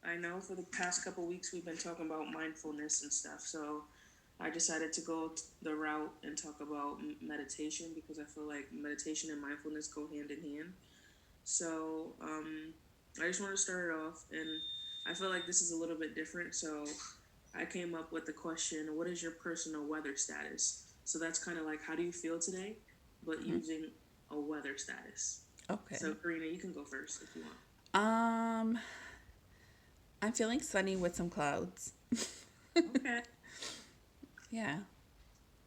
I know for the past couple weeks we've been talking about mindfulness and stuff, so I decided to go the route and talk about meditation because I feel like meditation and mindfulness go hand in hand. So I just want to start it off, and I feel like this is a little bit different. So I came up with the question: what is your personal weather status? So that's kind of like, how do you feel today, but Mhm. using a weather status. So Okay. Karina, you can go first if you want. Um, I'm feeling sunny with some clouds. Okay, Yeah.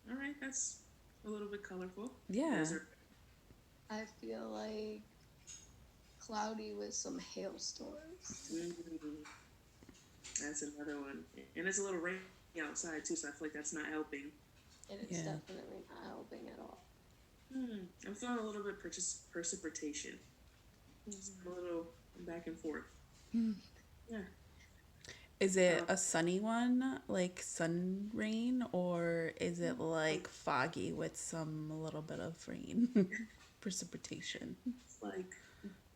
all right, that's a little bit colorful. Yeah. Desert. I feel like cloudy with some hailstorms today. Mm, that's another one, and it's a little rainy outside too, so I feel like that's not helping. And it's Yeah. definitely not helping at all. I'm feeling a little bit precipitation. It's a little back and forth. Yeah. Is Um, it a sunny one, like sun rain, or is it like like foggy with some a little bit of rain? Precipitation. it's like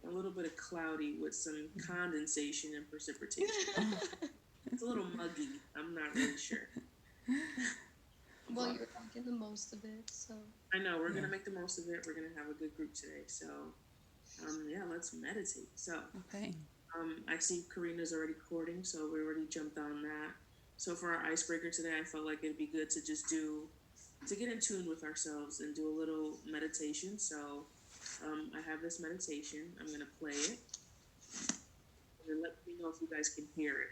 a little bit of cloudy with some condensation and precipitation. It's a little muggy. I'm not really sure. Well, But you're making the most of it, so. I know we're Yeah. gonna make the most of it. We're gonna have a good group today. So yeah, let's meditate. So Okay. I see Karina's already recording, so we already jumped on that. So for our icebreaker today, I felt like it'd be good to just do to get in tune with ourselves and do a little meditation. So I have this meditation. I'm gonna play it and then let me know if you guys can hear it.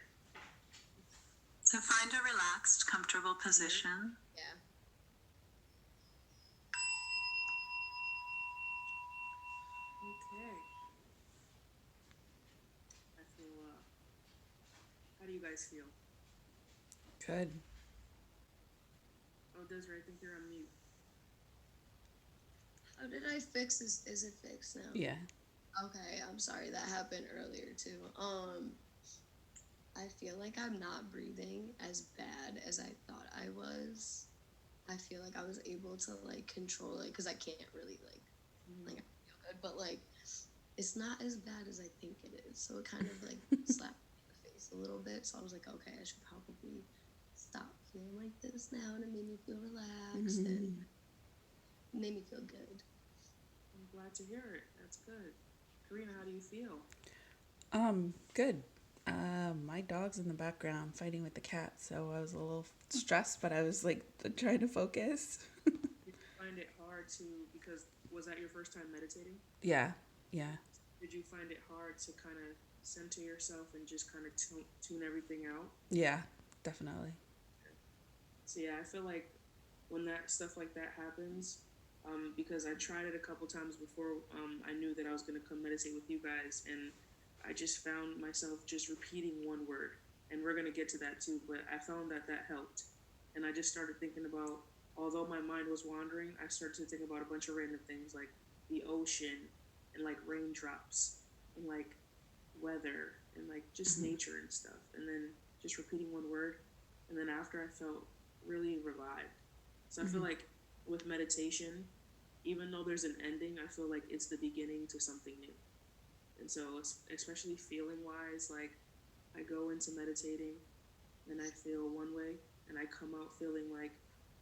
So find a relaxed, comfortable position. Yeah. Okay. I feel. How do you guys feel? Good. Oh, Desiree, I think you're on mute. How did I fix this? Is it fixed now? Yeah. Okay, I'm sorry that happened earlier too. I feel like I'm not breathing as bad as I thought I was. I feel like I was able to like control it because I can't really like I Mm, feel good, but like it's not as bad as I think it is. So it kind of like slapped me in the face a little bit. So I was like, okay, I should probably stop feeling like this now, and it made me feel relaxed and made me feel good. I'm glad to hear it. That's good. Karina, how do you feel? Good. My dog's in the background fighting with the cat, so I was a little stressed, but I was like trying to focus. Did you find it hard to, because was that your first time meditating? Yeah. Yeah. Did you find it hard to kind of center yourself and just kind of tune everything out? Yeah. Definitely. So yeah, I feel like when that stuff like that happens, because I tried it a couple times before I knew that I was going to come meditate with you guys, and I just found myself just repeating one word, and we're going to get to that too. But I found that that helped, and I just started thinking about. Although my mind was wandering, I started to think about a bunch of random things like the ocean and like raindrops and like weather and like just nature and stuff, and then just repeating one word, and then after I felt really revived. So I feel like with meditation, even though there's an ending, I feel like it's the beginning to something new. And so, especially feeling wise, like I go into meditating and I feel one way, and I come out feeling like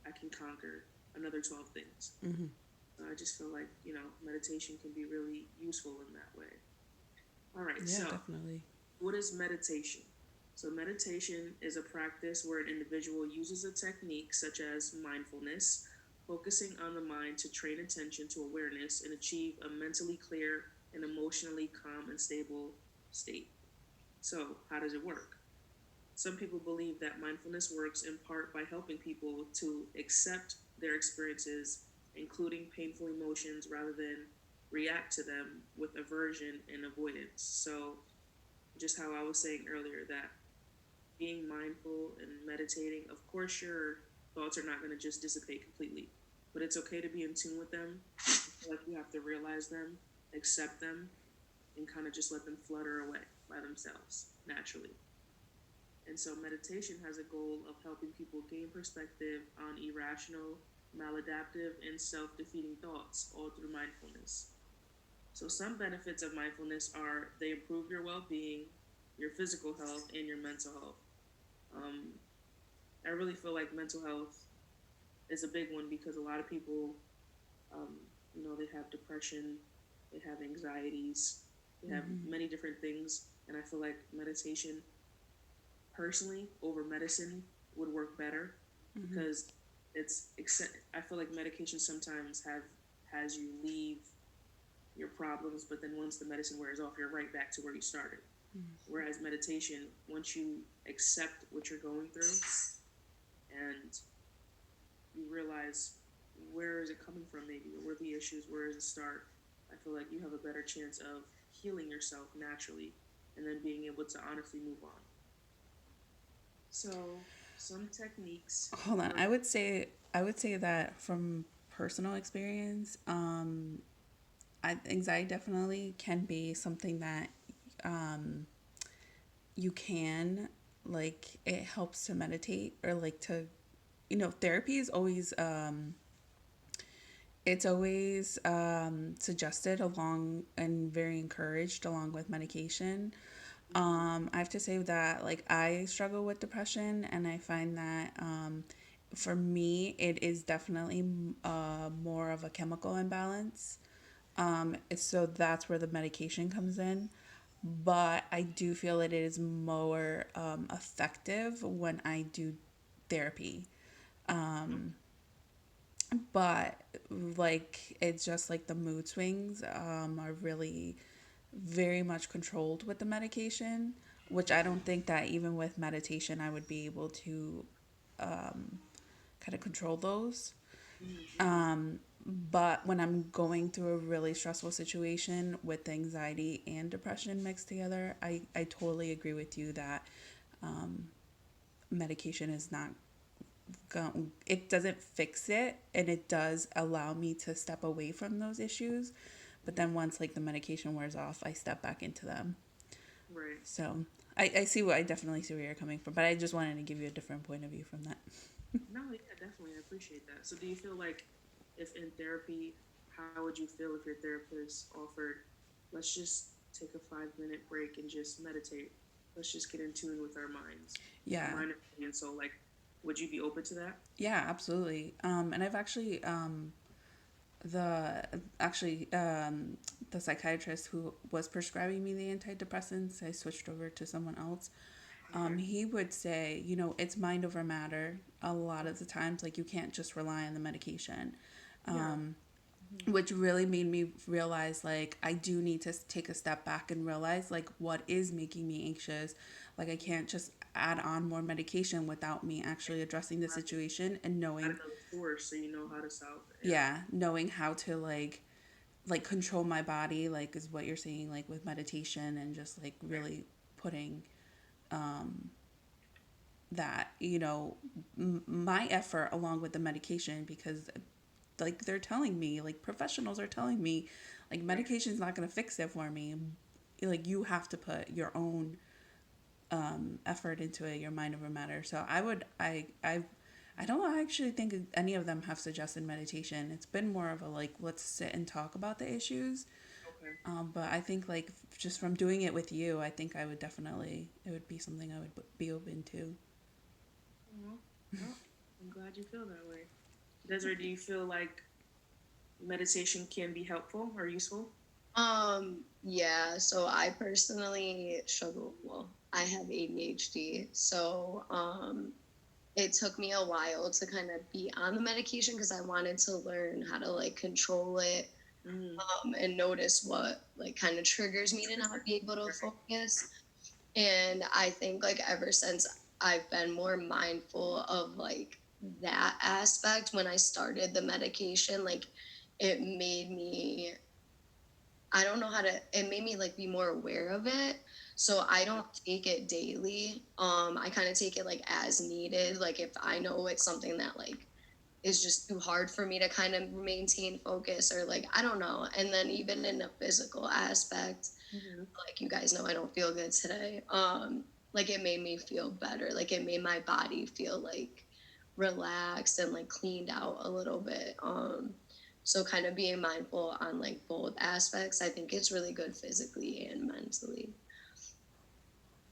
I can conquer another 12 things. So I just feel like, meditation can be really useful in that way. All right, Yeah. so Definitely. what is meditation? So, meditation is a practice where an individual uses a technique such as mindfulness, focusing on the mind to train attention to awareness and achieve a mentally clear and emotionally calm and stable state. So, how does it work? Some people believe that mindfulness works in part by helping people to accept their experiences, including painful emotions, rather than react to them with aversion and avoidance. So, just how I was saying earlier, that being mindful and meditating, of course, your thoughts are not going to just dissipate completely, but it's okay to be in tune with them. I feel like you have to realize them, accept them, and kind of just let them flutter away by themselves naturally. And so, meditation has a goal of helping people gain perspective on irrational, maladaptive, and self defeating thoughts, all through mindfulness. So, some benefits of mindfulness are they improve your well being, your physical health and your mental health. Um, I really feel like mental health is a big one because a lot of people, um, they have depression, they have anxieties, they have Mm-hmm. many different things, and I feel like meditation, personally, over medicine would work better Mm-hmm. because I feel like medication sometimes have has you leave your problems, but then once the medicine wears off, you're right back to where you started. Whereas meditation, once you accept what you're going through and you realize where is it coming from, maybe, or where the issues, where does it start, I feel like you have a better chance of healing yourself naturally and then being able to honestly move on. So, some techniques Hold on. for. I would say that from personal experience, anxiety definitely can be something that um, you can, like, it helps to meditate or like to, therapy is always it's always suggested along and very encouraged along with medication. Mhm. I have to say that, like, I struggle with depression, and I find that for me, it is definitely more of a chemical imbalance. So that's where the medication comes in. But I do feel it is more effective when I do therapy. But like, it's just like the mood swings are really very much controlled with the medication, which I don't think that even with meditation I would be able to kind of control those. Mhm. But when I'm going through a really stressful situation with anxiety and depression mixed together, I totally agree with you that medication is not it doesn't fix it, and it does allow me to step away from those issues, but then once like the medication wears off, I step back into them. Right. So I definitely see where you're coming from, but I just wanted to give you a different point of view from that. No, yeah, definitely. I appreciate that. So, do you feel like if in therapy, how would you feel if your therapist offered, let's just take a 5-minute break and just meditate? Let's just get in tune with our minds, our Yeah. mind and soul. Like, would you be open to that? Yeah, absolutely. And I've actually the actually the psychiatrist who was prescribing me the antidepressants, I switched over to someone else. Okay. He would say, it's mind over matter a lot of the times. Like, you can't just rely on the medication, Yeah. Mhm. which really made me realize, like, I do need to take a step back and realize, like, what is making me anxious. Like, I can't just add on more medication without me actually addressing the situation and Gotta knowing, know the source so you know how to solve it. Yeah. yeah, knowing how to like control my body, like, is what you're saying, like with meditation, and just like Right. really putting that, my effort along with the medication, because like they're telling me, like professionals are telling me, like Right. medication's not going to fix it for me. Like, you have to put your own effort into it, your mind over matter. So I don't actually think any of them have suggested meditation. It's been more of a, like, let's sit and talk about the issues. Okay. But I think, like, just from doing it with you, I think I would definitely, it would be something I would be open to. Well, well, I'm glad you feel that way. Desiree, do you feel like meditation can be helpful or useful? Yeah, so I personally struggle, well, I have ADHD, so it took me a while to kind of be on the medication because I wanted to learn how to like control it, Mm, and notice what like kind of triggers me to not be able to focus. And I think like ever since I've been more mindful of like that aspect when I started the medication, like it made me, I don't know how to, it made me like be more aware of it. So I don't take it daily. I kind of take it like as needed. Like if I know it's something that like is just too hard for me to kind of maintain focus, or like I don't know. And then even in a physical aspect, mm-hmm. like you guys know I don't feel good today. Like it made me feel better. Like it made my body feel like relaxed and like cleaned out a little bit. So kind of being mindful on like both aspects, I think it's really good physically and mentally.